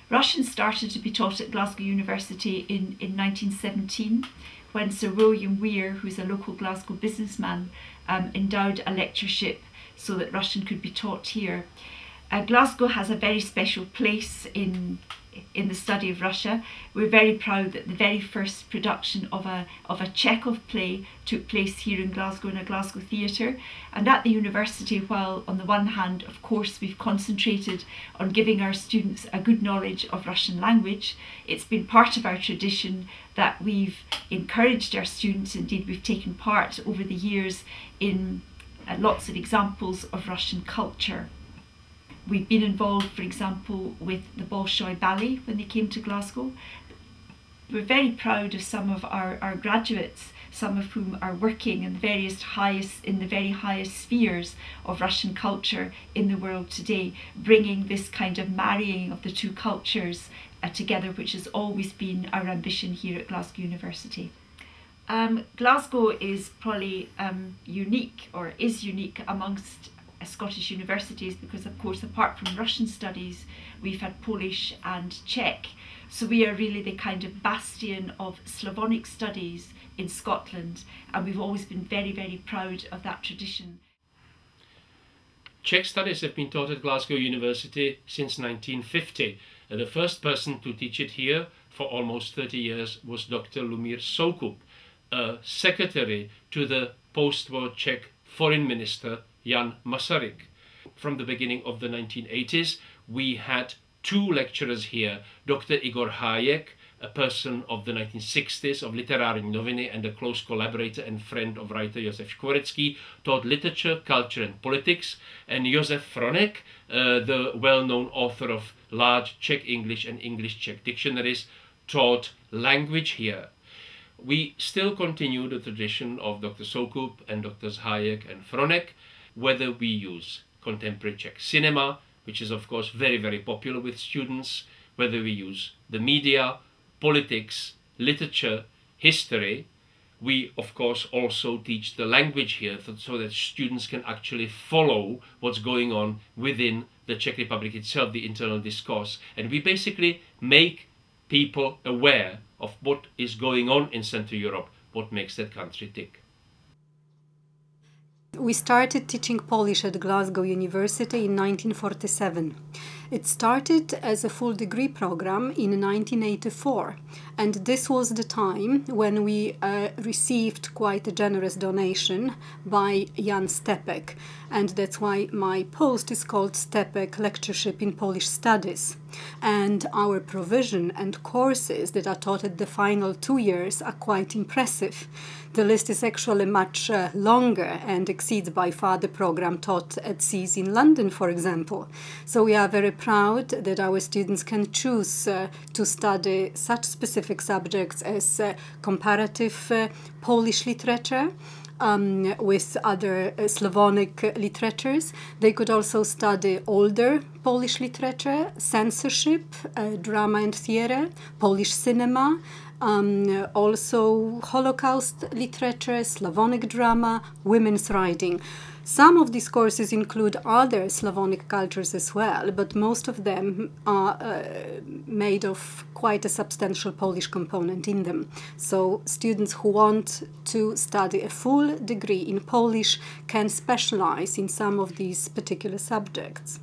Russian started to be taught at Glasgow University in 1917 when Sir William Weir, who's a local Glasgow businessman, endowed a lectureship so that Russian could be taught here. Glasgow has a very special place in the study of Russia. We're very proud that the very first production of a Chekhov play took place here in Glasgow in a Glasgow theatre. And at the university, while on the one hand, of course, we've concentrated on giving our students a good knowledge of Russian language, it's been part of our tradition that we've encouraged our students, indeed we've taken part over the years in lots of examples of Russian culture. We've been involved, for example, with the Bolshoi Ballet when they came to Glasgow. We're very proud of some of our graduates, some of whom are working in the very highest spheres of Russian culture in the world today, bringing this kind of marrying of the two cultures together, which has always been our ambition here at Glasgow University. Glasgow is probably unique, or is unique amongst Scottish universities, because of course apart from Russian studies we've had Polish and Czech, so we are really the kind of bastion of Slavonic studies in Scotland, and we've always been very, very proud of that tradition. Czech studies have been taught at Glasgow University since 1950. The first person to teach it here for almost 30 years was Dr. Lumír Soukup, a secretary to the post-war Czech foreign minister Jan Masaryk. From the beginning of the 1980s, we had two lecturers here. Dr. Igor Hájek, a person of the 1960s, of Literární noviny and a close collaborator and friend of writer Josef Škvorecký, taught literature, culture and politics, and Josef Fronek, the well-known author of large Czech English and English Czech dictionaries, taught language here. We still continue the tradition of Dr. Soukup and Drs. Hájek and Fronek, whether we use contemporary Czech cinema, which is of course very, very popular with students, whether we use the media, politics, literature, history. We of course also teach the language here so that students can actually follow what's going on within the Czech Republic itself, the internal discourse. And we basically make people aware of what is going on in Central Europe, what makes that country tick. We started teaching Polish at Glasgow University in 1947. It started as a full degree program in 1984, and this was the time when we received quite a generous donation by Jan Stepek, and that's why my post is called Stepek Lectureship in Polish Studies. And our provision and courses that are taught at the final 2 years are quite impressive. The list is actually much longer and exceeds by far the program taught at CES in London, for example. So we are very proud that our students can choose to study such specific subjects as comparative Polish literature, with other Slavonic literatures. They could also study older Polish literature, censorship, drama and theatre, Polish cinema, also Holocaust literature, Slavonic drama, women's writing. Some of these courses include other Slavonic cultures as well, but most of them are made of quite a substantial Polish component in them. So students who want to study a full degree in Polish can specialize in some of these particular subjects.